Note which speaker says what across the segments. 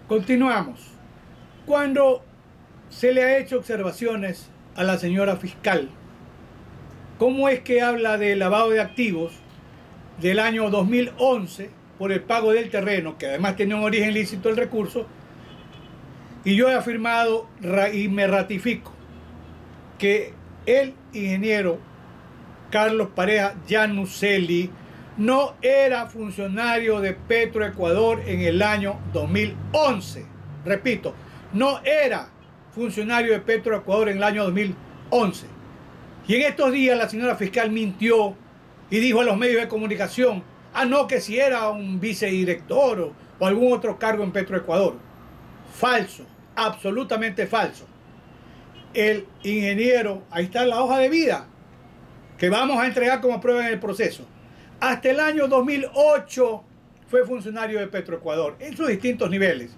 Speaker 1: Continuamos. Cuando se le ha hecho observaciones a la señora fiscal, ¿cómo es que habla de lavado de activos del año 2011 por el pago del terreno, que además tenía un origen lícito el recurso? Y yo he afirmado y me ratifico que el ingeniero Carlos Pareja Yanuseli no era funcionario de Petroecuador en el año 2011. Repito, no era funcionario de Petroecuador en el año 2011. Y en estos días la señora fiscal mintió y dijo a los medios de comunicación, no, que si era un vicedirector o algún otro cargo en Petroecuador. Falso, absolutamente falso. El ingeniero, ahí está la hoja de vida, que vamos a entregar como prueba en el proceso. Hasta el año 2008 fue funcionario de Petroecuador en sus distintos niveles.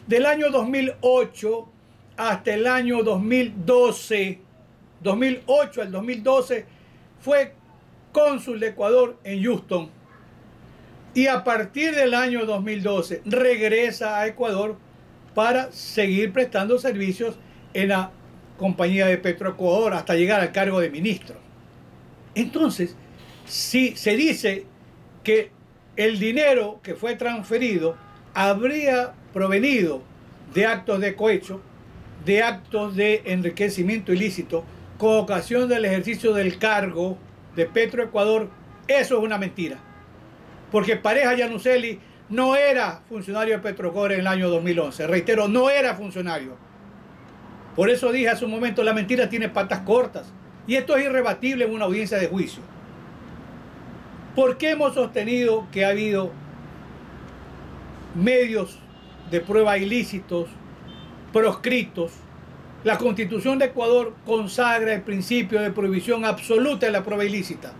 Speaker 1: Del año 2008 hasta el año 2012, 2008 al 2012, fue cónsul de Ecuador en Houston. Y a partir del año 2012 regresa a Ecuador para seguir prestando servicios en la compañía de Petroecuador hasta llegar al cargo de ministro. Entonces, si se dice que el dinero que fue transferido habría provenido de actos de cohecho, de actos de enriquecimiento ilícito, con ocasión del ejercicio del cargo de Petroecuador, eso es una mentira. Porque Pareja Yanuseli no era funcionario de Petroecuador en el año 2011. Reitero, no era funcionario. Por eso dije hace un momento, la mentira tiene patas cortas. Y esto es irrebatible en una audiencia de juicio. ¿Por qué hemos sostenido que ha habido medios de prueba ilícitos, proscritos? La Constitución de Ecuador consagra el principio de prohibición absoluta de la prueba ilícita.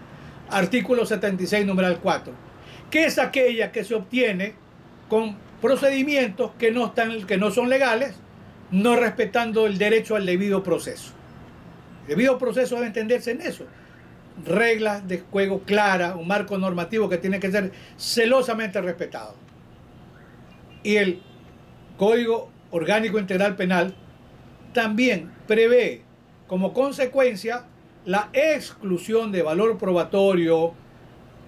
Speaker 1: Artículo 76, numeral 4. Que es aquella que se obtiene con procedimientos que no son legales, no respetando el derecho al debido proceso. El debido proceso debe entenderse en eso. Reglas de juego claras, un marco normativo que tiene que ser celosamente respetado. Y el Código Orgánico Integral Penal también prevé como consecuencia la exclusión de valor probatorio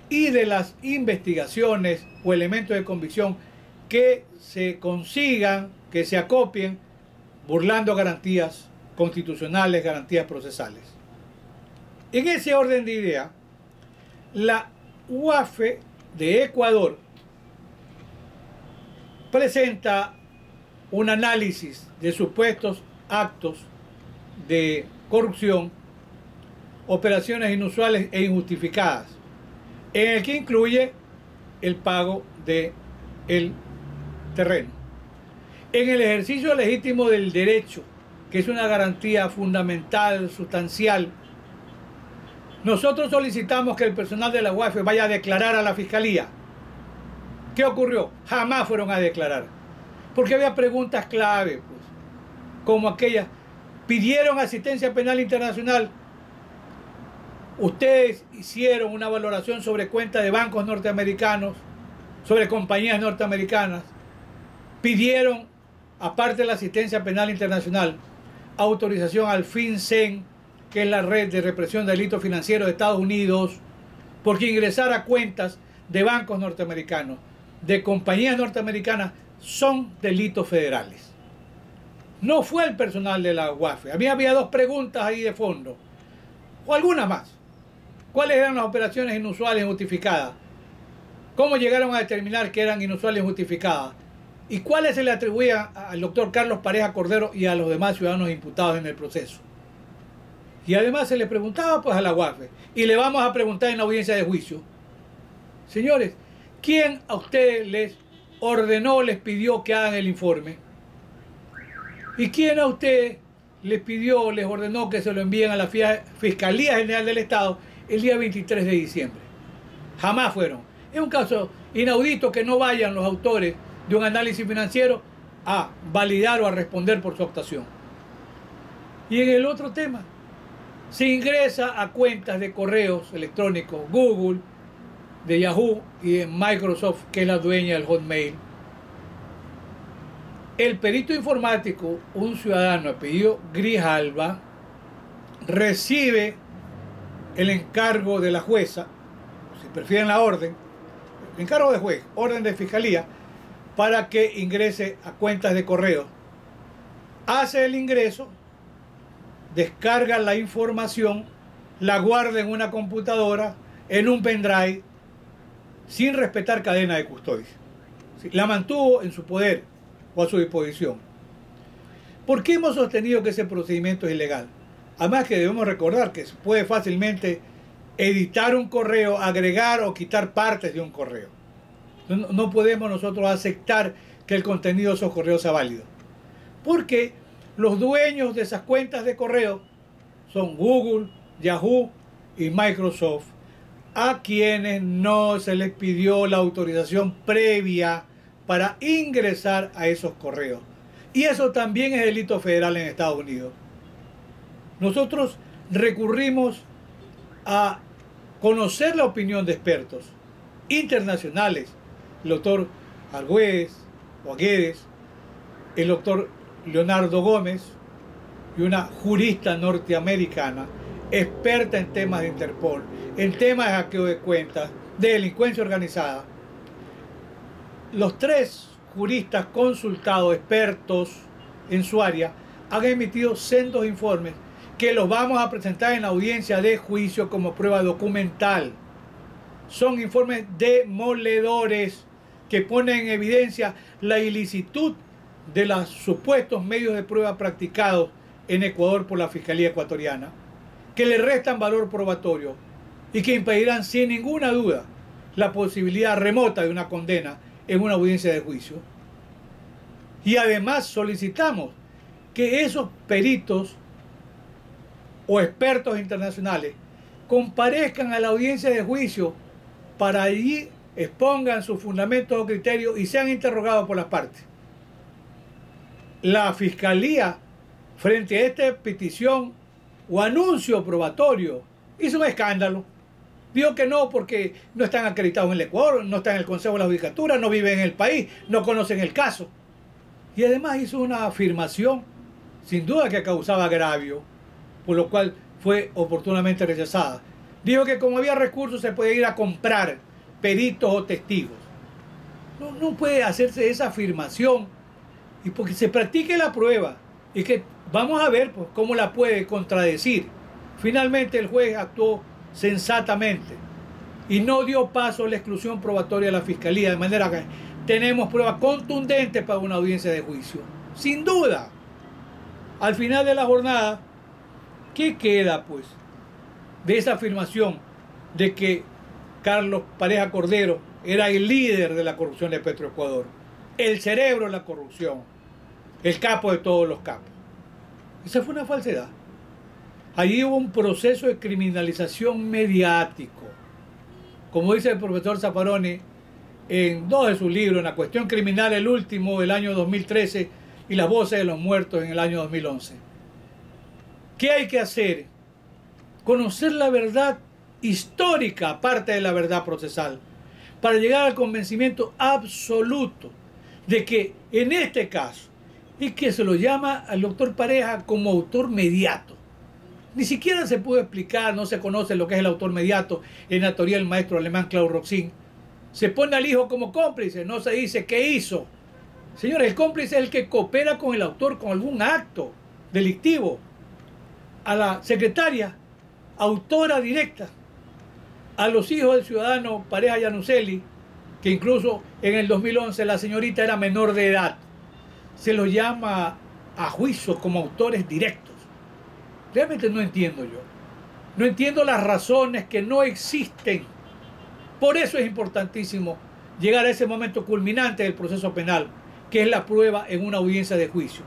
Speaker 1: y de las investigaciones o elementos de convicción que se consigan, que se acopien, burlando garantías constitucionales, garantías procesales. En ese orden de idea, la UAFE de Ecuador presenta un análisis de supuestos actos de corrupción, operaciones inusuales e injustificadas, en el que incluye el pago del terreno. En el ejercicio legítimo del derecho, que es una garantía fundamental, sustancial, nosotros solicitamos que el personal de la UAFE vaya a declarar a la Fiscalía. ¿Qué ocurrió? Jamás fueron a declarar. Porque había preguntas clave, pues, como aquellas. ¿Pidieron asistencia penal internacional? Ustedes hicieron una valoración sobre cuentas de bancos norteamericanos, sobre compañías norteamericanas. Pidieron, aparte de la asistencia penal internacional, autorización al FinCEN, que es la red de represión de delitos financieros de Estados Unidos, porque ingresar a cuentas de bancos norteamericanos, de compañías norteamericanas, son delitos federales. No fue el personal de la UAFE. A mí había dos preguntas ahí de fondo, o alguna más. ¿Cuáles eran las operaciones inusuales justificadas? ¿Cómo llegaron a determinar que eran inusuales justificadas? ¿Y cuáles se le atribuían al doctor Carlos Pareja Cordero y a los demás ciudadanos imputados en el proceso? Y además se le preguntaba pues a la UAFE, y le vamos a preguntar en la audiencia de juicio. Señores, ¿quién a ustedes les ordenó, les pidió que hagan el informe? ¿Y quién a ustedes les pidió, les ordenó que se lo envíen a la Fiscalía General del Estado el día 23 de diciembre? Jamás fueron. Es un caso inaudito que no vayan los autores de un análisis financiero a validar o a responder por su actuación. Y en el otro tema, se ingresa a cuentas de correos electrónicos, Google, de Yahoo y de Microsoft, que es la dueña del Hotmail. El perito informático, un ciudadano apellido Grijalva, recibe el encargo de la jueza, si prefieren la orden, encargo de juez, orden de fiscalía, para que ingrese a cuentas de correo. Hace el ingreso, descarga la información, la guarda en una computadora, en un pendrive, sin respetar cadena de custodia. La mantuvo en su poder o a su disposición. ¿Por qué hemos sostenido que ese procedimiento es ilegal? Además que debemos recordar que se puede fácilmente editar un correo, agregar o quitar partes de un correo. No podemos nosotros aceptar que el contenido de esos correos sea válido. Porque los dueños de esas cuentas de correo son Google, Yahoo y Microsoft, a quienes no se les pidió la autorización previa para ingresar a esos correos. Y eso también es delito federal en Estados Unidos. Nosotros recurrimos a conocer la opinión de expertos internacionales, el doctor Arguedes, el doctor Leonardo Gómez y una jurista norteamericana experta en temas de Interpol, en temas de hackeo de cuentas, de delincuencia organizada. Los tres juristas consultados, expertos en su área, han emitido sendos informes que los vamos a presentar en la audiencia de juicio como prueba documental. Son informes demoledores que ponen en evidencia la ilicitud de los supuestos medios de prueba practicados en Ecuador por la Fiscalía ecuatoriana, que le restan valor probatorio y que impedirán sin ninguna duda la posibilidad remota de una condena en una audiencia de juicio. Y además solicitamos que esos peritos o expertos internacionales comparezcan a la audiencia de juicio para allí expongan sus fundamentos o criterios y sean interrogados por las partes. La Fiscalía, frente a esta petición o anuncio probatorio, hizo un escándalo. Dijo que no porque no están acreditados en el Ecuador, no están en el Consejo de la Judicatura, no viven en el país, no conocen el caso. Y además hizo una afirmación, sin duda que causaba agravio, por lo cual fue oportunamente rechazada. Dijo que como había recursos se podía ir a comprar peritos o testigos. No puede hacerse esa afirmación, y porque se practique la prueba y que vamos a ver pues, cómo la puede contradecir. Finalmente el juez actuó sensatamente y no dio paso a la exclusión probatoria de la Fiscalía, de manera que tenemos pruebas contundentes para una audiencia de juicio. Sin duda, al final de la jornada, ¿qué queda pues de esa afirmación de que Carlos Pareja Cordero era el líder de la corrupción de Petroecuador, el cerebro de la corrupción, el capo de todos los capos? Esa fue una falsedad. Allí hubo un proceso de criminalización mediático. Como dice el profesor Zaffaroni en dos de sus libros, en La cuestión criminal, el último del año 2013 y Las voces de los muertos en el año 2011. ¿Qué hay que hacer? Conocer la verdad histórica, aparte de la verdad procesal, para llegar al convencimiento absoluto de que en este caso, y que se lo llama al doctor Pareja como autor mediato. Ni siquiera se puede explicar, no se conoce lo que es el autor mediato en la teoría del maestro alemán Claude Roxin. Se pone al hijo como cómplice, no se dice qué hizo. Señores, el cómplice es el que coopera con el autor con algún acto delictivo. A la secretaria, autora directa, a los hijos del ciudadano Pareja Yanuselli, que incluso en el 2011 la señorita era menor de edad, se los llama a juicio como autores directos. Realmente no entiendo yo. No entiendo las razones que no existen. Por eso es importantísimo llegar a ese momento culminante del proceso penal, que es la prueba en una audiencia de juicio.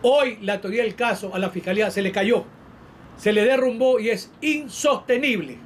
Speaker 1: Hoy la teoría del caso a la Fiscalía se le cayó, se le derrumbó y es insostenible.